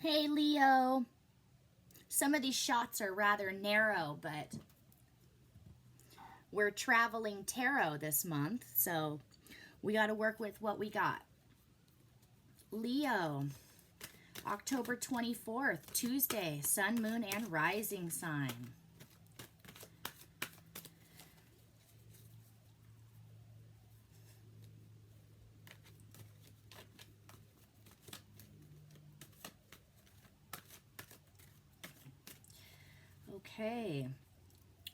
Hey Leo, some of these shots are rather narrow, but we're traveling tarot this month, so we got to work with what we got. Leo, October 24th, Tuesday, Sun, Moon, and Rising sign. Okay.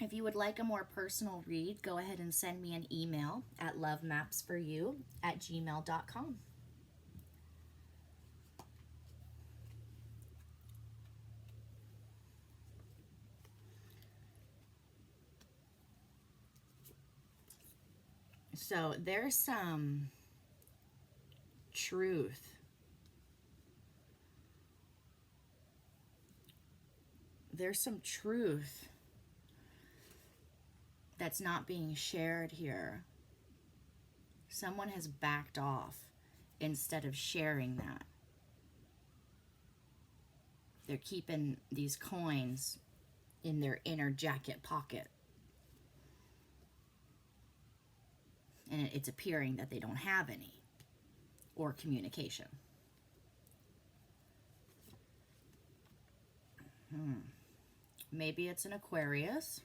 If you would like a more personal read, go ahead and send me an email at lovemapsforyou@gmail.com. So there's some truth. There's some truth that's not being shared here. Someone has backed off instead of sharing that. They're keeping these coins in their inner jacket pocket. And it's appearing that they don't have any or communication. Maybe it's an Aquarius.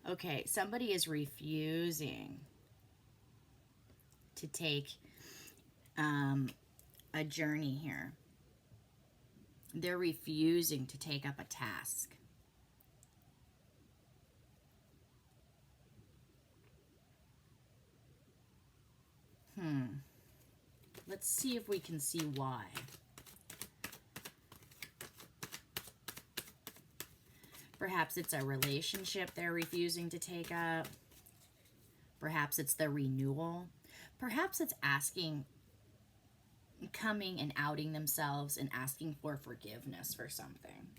Okay, somebody is refusing to take a journey here. They're refusing to take up a task. Let's see if we can see why. Perhaps it's a relationship they're refusing to take up. Perhaps it's the renewal. Perhaps it's coming and outing themselves and asking for forgiveness for something.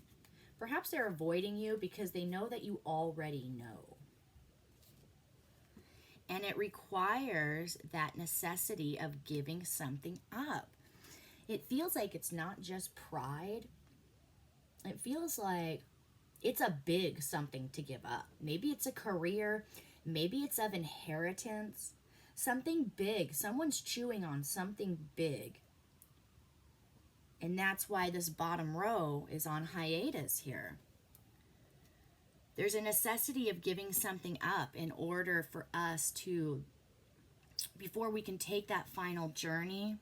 Perhaps they're avoiding you because they know that you already know. And it requires that necessity of giving something up. It feels like it's not just pride. It feels like it's a big something to give up. Maybe it's a career. Maybe it's of inheritance. Something big. Someone's chewing on something big. And that's why this bottom row is on hiatus here. There's a necessity of giving something up in order for us to, before we can take that final journey.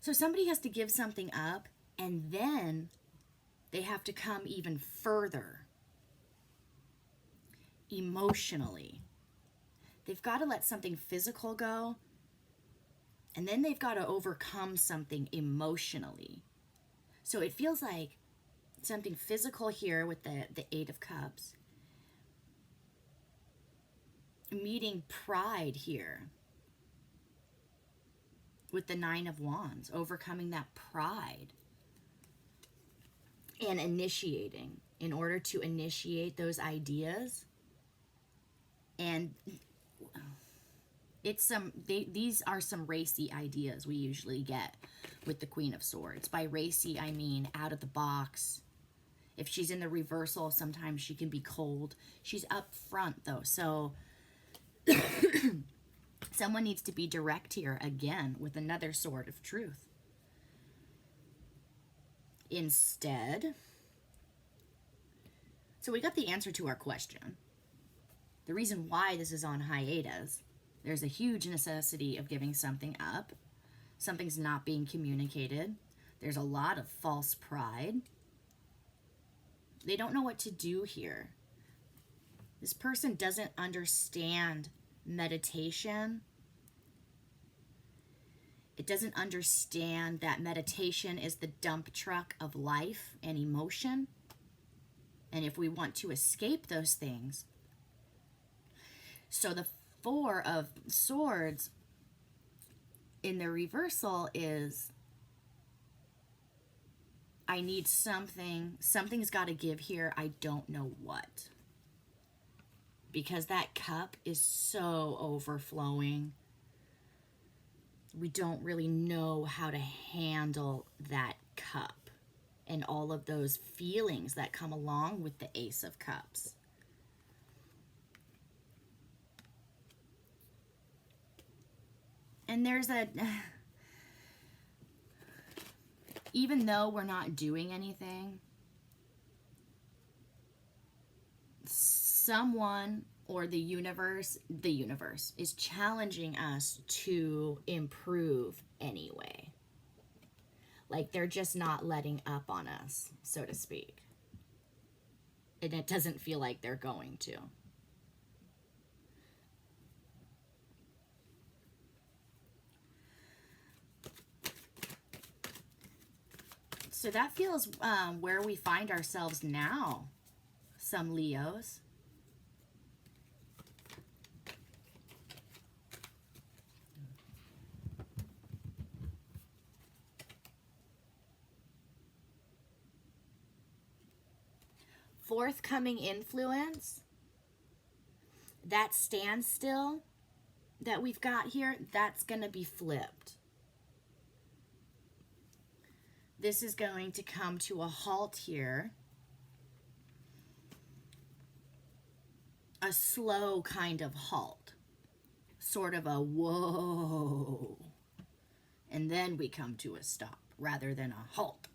So somebody has to give something up, and then they have to come even further emotionally. They've got to let something physical go, and then they've got to overcome something emotionally. So it feels like something physical here with the Eight of Cups, meeting pride here with the Nine of Wands, overcoming that pride and initiating in order to initiate those ideas. And these are some racy ideas we usually get with the Queen of Swords. By racy, I mean out of the box. If she's in the reversal, sometimes she can be cold. She's up front, though, so someone needs to be direct here again with another sword of truth. Instead, so we got the answer to our question. The reason why this is on hiatus, there's a huge necessity of giving something up. Something's not being communicated. There's a lot of false pride. They don't know what to do here. This person doesn't understand meditation. It doesn't understand that meditation is the dump truck of life and emotion. And if we want to escape those things, so the Four of Swords in the reversal is I need something. Something's got to give here. I don't know what. Because that cup is so overflowing. We don't really know how to handle that cup and all of those feelings that come along with the Ace of Cups. And there's a, even though we're not doing anything, someone or the universe is challenging us to improve anyway. Like they're just not letting up on us, so to speak. And it doesn't feel like they're going to. So that feels where we find ourselves now, some Leos. Forthcoming influence, that standstill that we've got here, that's going to be flipped. This is going to come to a halt here. A slow kind of halt. Sort of a whoa. And then we come to a stop rather than a halt.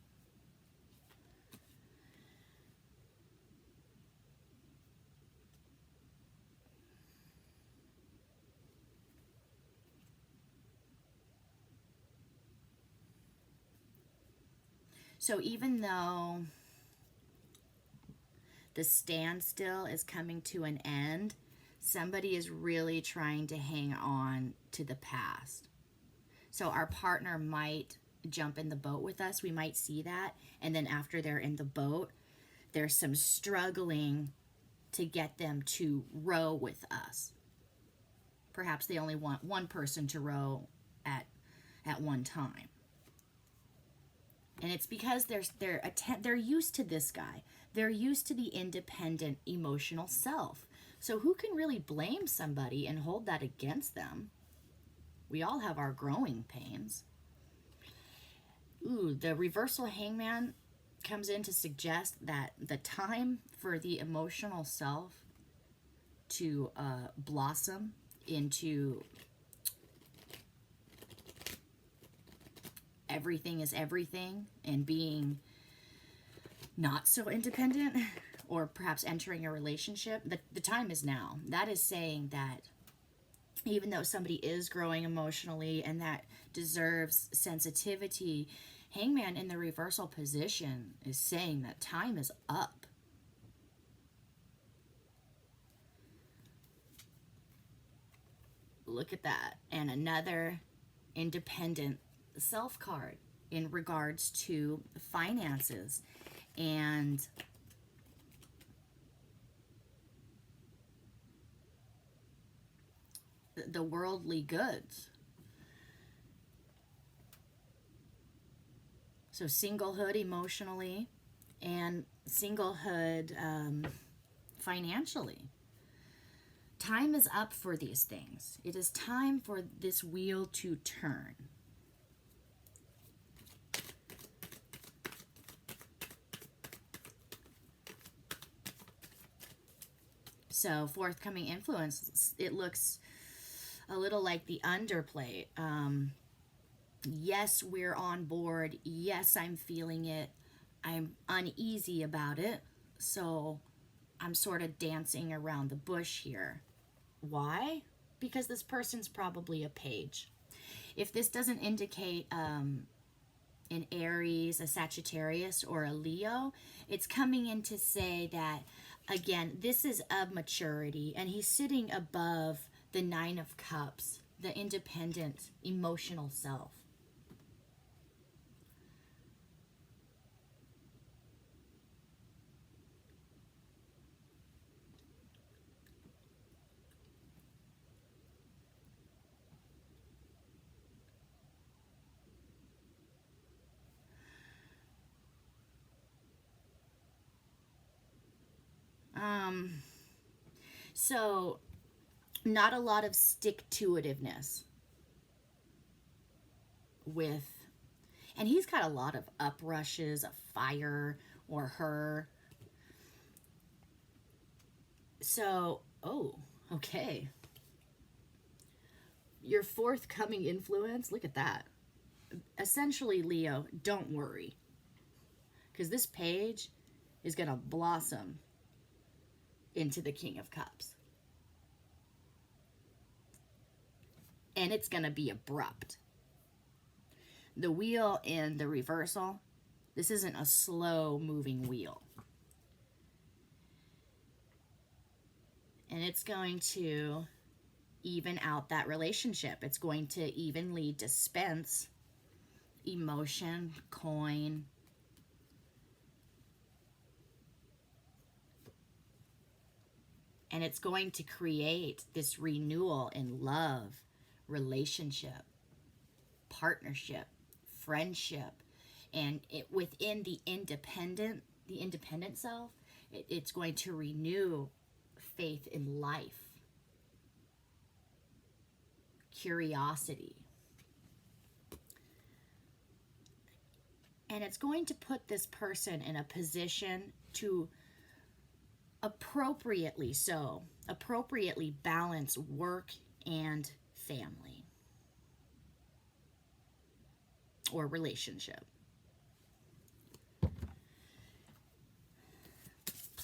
So even though the standstill is coming to an end, somebody is really trying to hang on to the past. So our partner might jump in the boat with us. We might see that. And then after they're in the boat, there's some struggling to get them to row with us. Perhaps they only want one person to row at one time. And it's because they're used to this guy. They're used to the independent emotional self. So who can really blame somebody and hold that against them? We all have our growing pains. Ooh, the reversal hangman comes in to suggest that the time for the emotional self to blossom into everything is everything and being not so independent, or perhaps entering a relationship, the time is now. That is saying that even though somebody is growing emotionally and that deserves sensitivity, hangman in the reversal position is saying that time is up. Look at that. And another independent self card in regards to finances and the worldly goods. So singlehood emotionally and singlehood financially. Time is up for these things. It is time for this wheel to turn. So forthcoming influence, it looks a little like the underplay. Yes, we're on board. Yes, I'm feeling it. I'm uneasy about it. So I'm sort of dancing around the bush here. Why? Because this person's probably a page. If this doesn't indicate an Aries, a Sagittarius, or a Leo, it's coming in to say that, again, this is of maturity, and he's sitting above the Nine of Cups, the independent, emotional self. So, not a lot of stick-to-itiveness with, and he's got a lot of uprushes of fire or her. So, oh, okay. Your forthcoming influence, look at that. Essentially, Leo, don't worry. Because this page is going to blossom into the King of Cups. And it's going to be abrupt. The wheel in the reversal, this isn't a slow moving wheel. And it's going to even out that relationship. It's going to evenly dispense emotion, coin, and it's going to create this renewal in love, relationship, partnership, friendship, and within the independent self, it's going to renew faith in life, curiosity, and it's going to put this person in a position to appropriately balance work and family or relationship.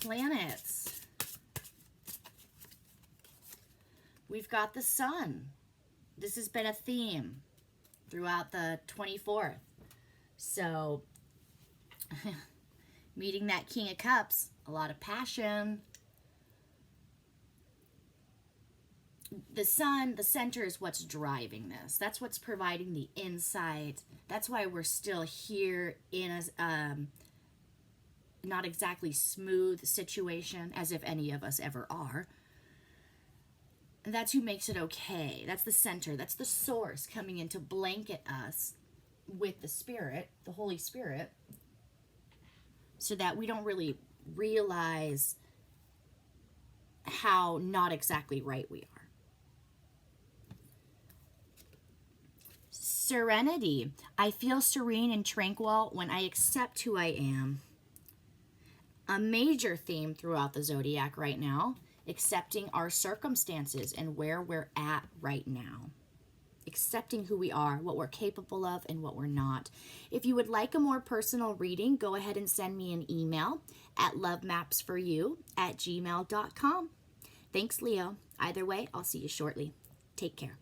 Planets. We've got the sun. This has been a theme throughout the 24th. So, meeting that King of Cups, a lot of passion. The sun, the center is what's driving this. That's what's providing the insight. That's why we're still here in a not exactly smooth situation, as if any of us ever are. And that's who makes it okay. That's the center. That's the source coming in to blanket us with the Spirit, the Holy Spirit, so that we don't really realize how not exactly right we are. Serenity. I feel serene and tranquil when I accept who I am. A major theme throughout the zodiac right now, accepting our circumstances and where we're at right now. Accepting who we are, what we're capable of, and what we're not. If you would like a more personal reading, go ahead and send me an email at lovemapsforyou@gmail.com. Thanks, Leo. Either way, I'll see you shortly. Take care.